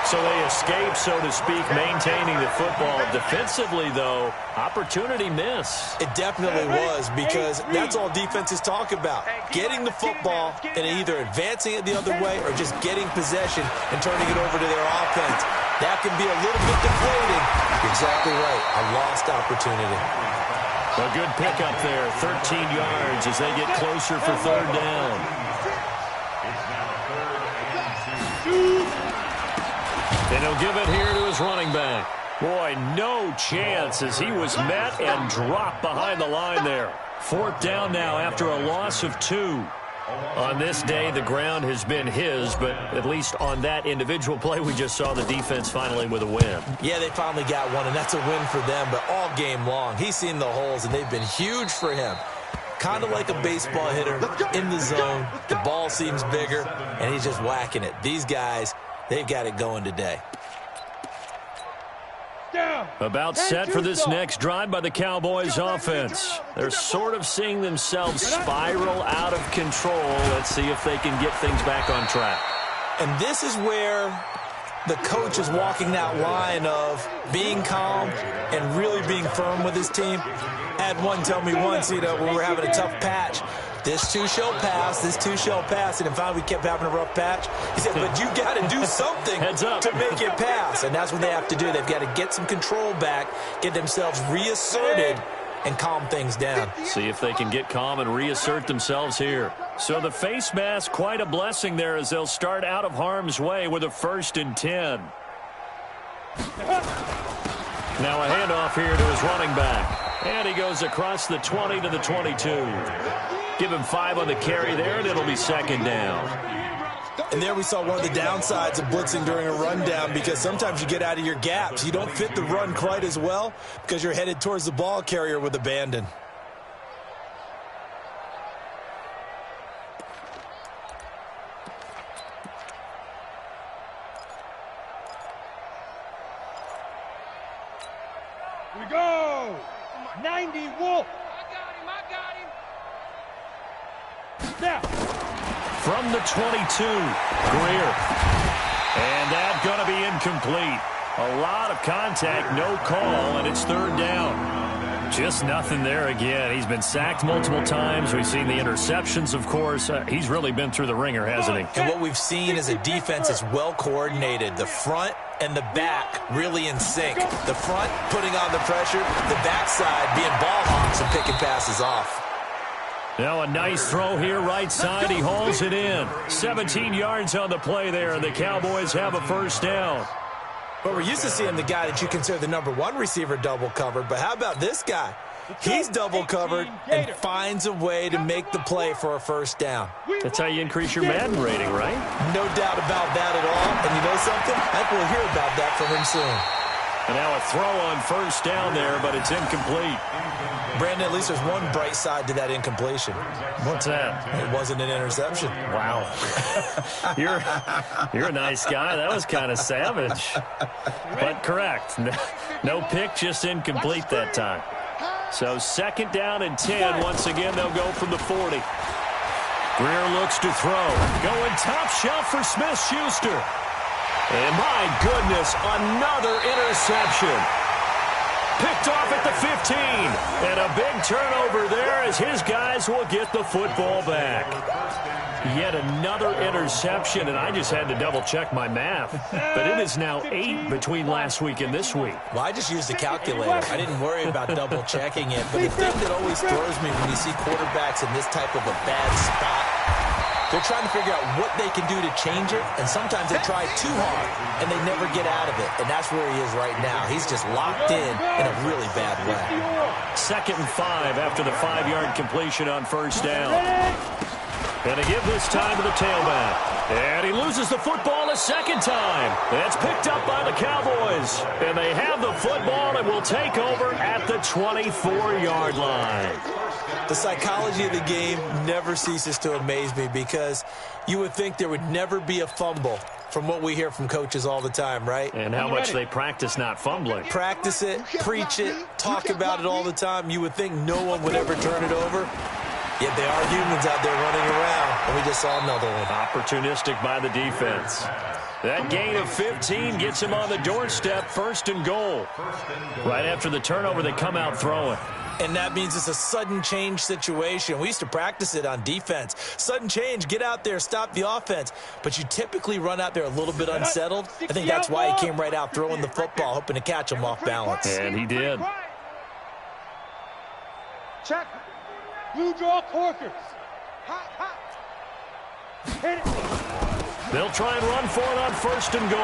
So they escape, so to speak, maintaining the football. Defensively, though, opportunity miss. It definitely was, because that's all defenses talk about. Getting the football and either advancing it the other way or just getting possession and turning it over to their offense. That can be a little bit deflating. You're exactly right. A lost opportunity. A good pickup there. 13 yards as they get closer for third down. And he'll give it here to his running back. Boy, no chance as he was met and dropped behind the line there. Fourth down now after a loss of 2. On this day, the ground has been his, but at least on that individual play, we just saw the defense finally with a win. Yeah, they finally got one, and that's a win for them, but all game long, he's seen the holes, and they've been huge for him. Kind of like a baseball hitter in the zone. The ball seems bigger, and he's just whacking it. These guys, they've got it going today. About set for this next drive by the Cowboys offense. They're sort of seeing themselves spiral out of control. Let's see if they can get things back on track. And this is where the coach is walking that line of being calm and really being firm with his team. I had one tell me once, when we were having a tough patch, this too shall pass, this too shall pass. And finally we kept having a rough patch. He said, but you got to do something to make it pass. And that's what they have to do. They've got to get some control back, get themselves reasserted, and calm things down. See if they can get calm and reassert themselves here. So the face mask, quite a blessing there as they'll start out of harm's way with a 1st and 10. Now a handoff here to his running back. And he goes across the 20 to the 22. Give him 5 on the carry there, and it'll be 2nd down. And there we saw one of the downsides of blitzing during a rundown, because sometimes you get out of your gaps. You don't fit the run quite as well because you're headed towards the ball carrier with abandon. Here we go. 90 Wolf. I got him. Now. From the 22, Greer. And that's going to be incomplete. A lot of contact, no call, and it's 3rd down. Just nothing there again. He's been sacked multiple times. We've seen the interceptions, of course. He's really been through the ringer, hasn't he? And what we've seen is a defense that's well coordinated. The front and the back really in sync. The front putting on the pressure, the backside being ball hawks and picking passes off. Now a nice throw here right side. He hauls it in. 17 yards on the play there, and the Cowboys have a 1st down. But we're used to seeing the guy that you consider the #1 receiver double covered. But how about this guy? He's double covered and finds a way to make the play for a 1st down. That's how you increase your Madden rating, right? No doubt about that at all. And you know something? I think we'll hear about that from him soon. And now a throw on 1st down there, but it's incomplete. Brandon, at least there's one bright side to that incompletion. What's that? It wasn't an interception. Wow. You're a nice guy. That was kind of savage. But correct. No pick, just incomplete that time. So 2nd down and 10. Once again, they'll go from the 40. Greer looks to throw. Going top shelf for Smith-Schuster. And my goodness, another interception. Picked off at the 15. And a big turnover there as his guys will get the football back. Yet another interception, and I just had to double-check my math. But it is now 8 between last week and this week. Well, I just used a calculator. I didn't worry about double-checking it. But the thing that always throws me when you see quarterbacks in this type of a bad spot, they're trying to figure out what they can do to change it, and sometimes they try too hard, and they never get out of it. And that's where he is right now. He's just locked in a really bad way. 2nd and 5 after the 5-yard completion on 1st down. And a give this time to the tailback. And he loses the football a 2nd time. That's picked up by the Cowboys. And they have the football and will take over at the 24-yard line. The psychology of the game never ceases to amaze me, because you would think there would never be a fumble from what we hear from coaches all the time, right? And how much they practice not fumbling. Practice it, preach it, talk about it all the time. You would think no one would ever turn it over. Yet they are humans out there running around, and we just saw another one. Opportunistic by the defense. That gain of 15 gets him on the doorstep, 1st and goal. Right after the turnover, they come out throwing. And that means it's a sudden change situation. We used to practice it on defense. Sudden change, get out there, stop the offense. But you typically run out there a little bit unsettled. I think that's why he came right out throwing the football, hoping to catch him off balance. And he did. Check. Blue draw corkers. Hit it. They'll try and run for it on 1st and goal.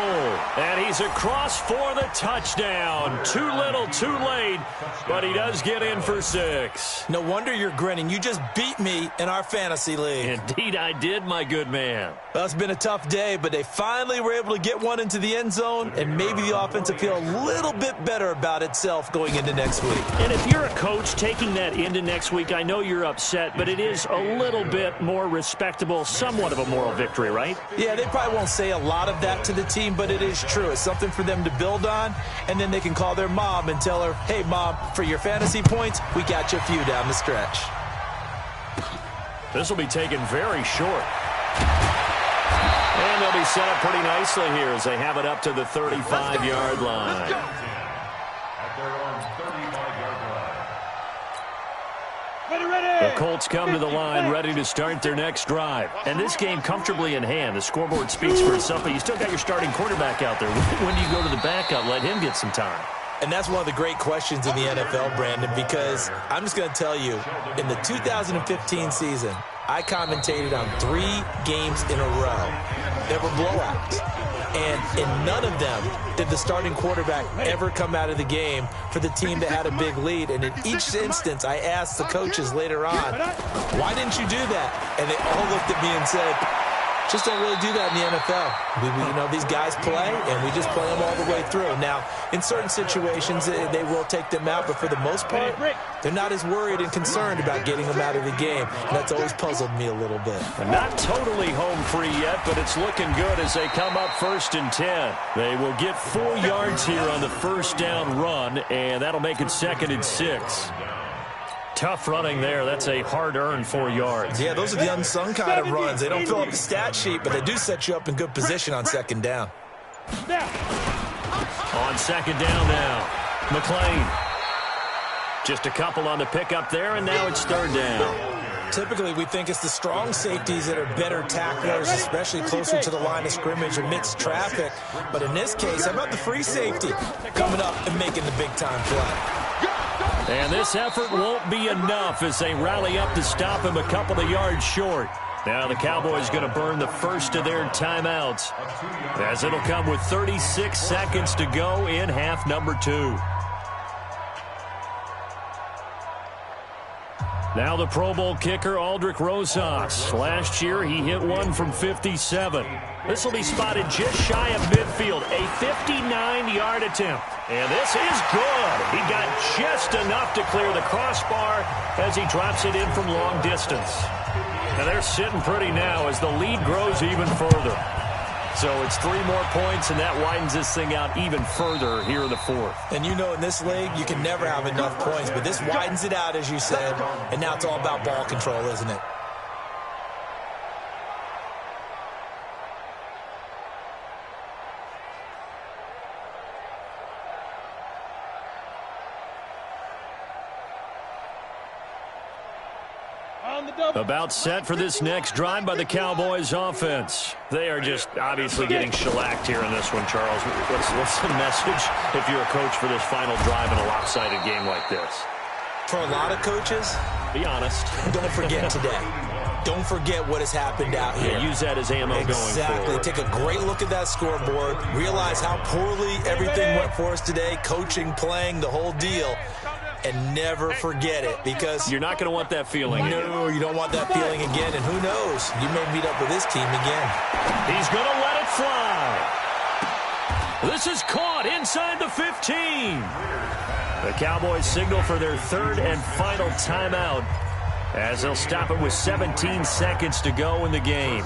And he's across for the touchdown. Too little, too late, but he does get in for 6. No wonder you're grinning. You just beat me in our fantasy league. Indeed I did, my good man. Well, it's been a tough day, but they finally were able to get one into the end zone, and maybe the offense will feel a little bit better about itself going into next week. And if you're a coach taking that into next week, I know you're upset, but it is a little bit more respectable, somewhat of a moral victory, right? Yeah, they probably won't say a lot of that to the team, but it is true. It's something for them to build on, and then they can call their mom and tell her, hey, Mom, for your fantasy points, we got you a few down the stretch. This will be taken very short. And they'll be set up pretty nicely here as they have it up to the 35-yard line. At their own 35-yard line. Ready. The Colts come to the line ready to start their next drive. And this game comfortably in hand. The scoreboard speaks for itself, but you still got your starting quarterback out there. When do you go to the backup? Let him get some time. And that's one of the great questions in the NFL, Brandon, because I'm just going to tell you, in the 2015 season, I commentated on 3 games in a row. There were blowouts. And in none of them did the starting quarterback ever come out of the game for the team that had a big lead. And in each instance, I asked the coaches later on, why didn't you do that? And they all looked at me and said, just don't really do that in the NFL. These guys play, and we just play them all the way through. Now, in certain situations, they will take them out, but for the most part, they're not as worried and concerned about getting them out of the game. And that's always puzzled me a little bit. Not totally home free yet, but it's looking good as they come up 1st and 10. They will get 4 yards here on the 1st down run, and that'll make it 2nd and 6. Tough running there. That's a hard-earned 4 yards. Yeah, those are the unsung kind of runs. They don't fill up the stat sheet, but they do set you up in good position on 2nd down. On 2nd down now, McLean. Just a couple on the pickup there, and now it's 3rd down. Typically, we think it's the strong safeties that are better tacklers, especially closer to the line of scrimmage amidst traffic. But in this case, how about the free safety coming up and making the big-time play? And this effort won't be enough as they rally up to stop him a couple of yards short. Now the Cowboys going to burn the first of their timeouts as it'll come with 36 seconds to go in half number 2. Now the Pro Bowl kicker, Aldrick Rosas. Last year, he hit one from 57. This will be spotted just shy of midfield, a 59-yard attempt. And this is good. He got just enough to clear the crossbar as he drops it in from long distance. And they're sitting pretty now as the lead grows even further. So it's 3 more points, and that widens this thing out even further here in the 4th. And you know, in this league, you can never have enough points, but this widens it out, as you said, and now it's all about ball control, isn't it? About set for this next drive by the Cowboys offense. They are just obviously getting shellacked here in this one, Charles. What's the message if you're a coach for this final drive in a lopsided game like this? For a lot of coaches, be honest. Don't forget today. Don't forget what has happened out here. Yeah, use that as ammo going forward. Exactly. Take a great look at that scoreboard. Realize how poorly everything went for us today. Coaching, playing, the whole deal. And never forget it, because you're not going to want that feeling. No, you don't want that feeling again. And who knows? You may meet up with this team again. He's going to let it fly. This is caught inside the 15. The Cowboys signal for their 3rd and final timeout as they'll stop it with 17 seconds to go in the game.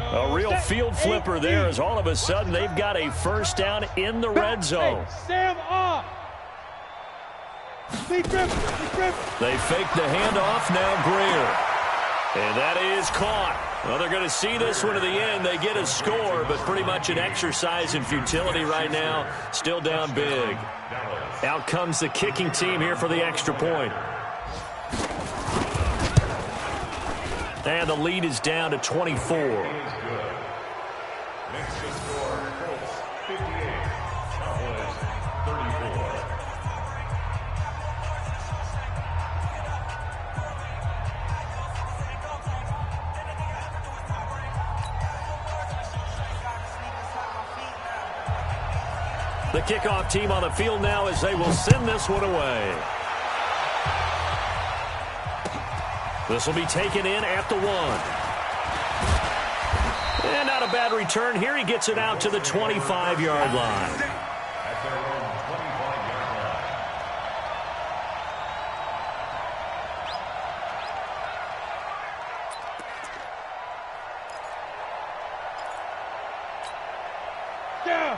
A real field flipper there as all of a sudden they've got a 1st down in the red zone. Sam off. They fake the handoff, now Greer. And that is caught. Well, they're going to see this one to the end. They get a score, but pretty much an exercise in futility right now. Still down big. Out comes the kicking team here for the extra point. And the lead is down to 24. Next to score, Colts 58, Cowboys 34. The kickoff team on the field now as they will send this one away. This will be taken in at the 1. And not a bad return here. He gets it out to the 25-yard line. At their own 25-yard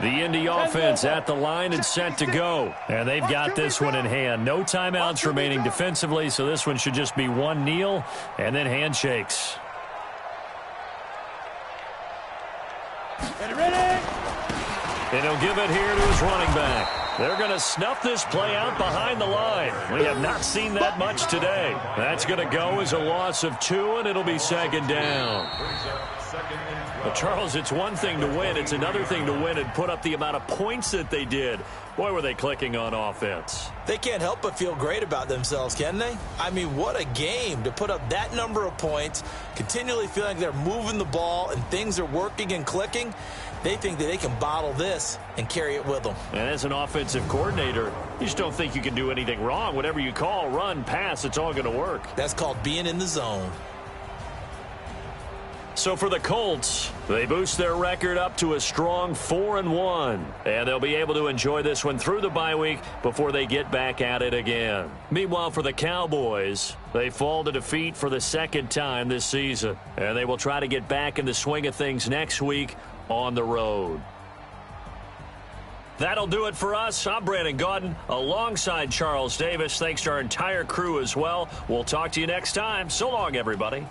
line. The Indy offense at the line and set to go. And they've got this one in hand. No timeouts remaining defensively, so this one should just be one kneel and then handshakes. And he'll give it here to his running back. They're going to snuff this play out behind the line. We have not seen that much today. That's going to go as a loss of 2, and it'll be second down. But, Charles, it's one thing to win. It's another thing to win and put up the amount of points that they did. Boy, were they clicking on offense. They can't help but feel great about themselves, can they? I mean, what a game to put up that number of points, continually feeling like they're moving the ball and things are working and clicking. They think that they can bottle this and carry it with them. And as an offensive coordinator, you just don't think you can do anything wrong. Whatever you call, run, pass, it's all going to work. That's called being in the zone. So for the Colts, they boost their record up to a strong 4-1. And they'll be able to enjoy this one through the bye week before they get back at it again. Meanwhile, for the Cowboys, they fall to defeat for the second time this season. And they will try to get back in the swing of things next week on the road. That'll do it for us. I'm Brandon Gaudin alongside Charles Davis. Thanks to our entire crew as well. We'll talk to you next time. So long, everybody.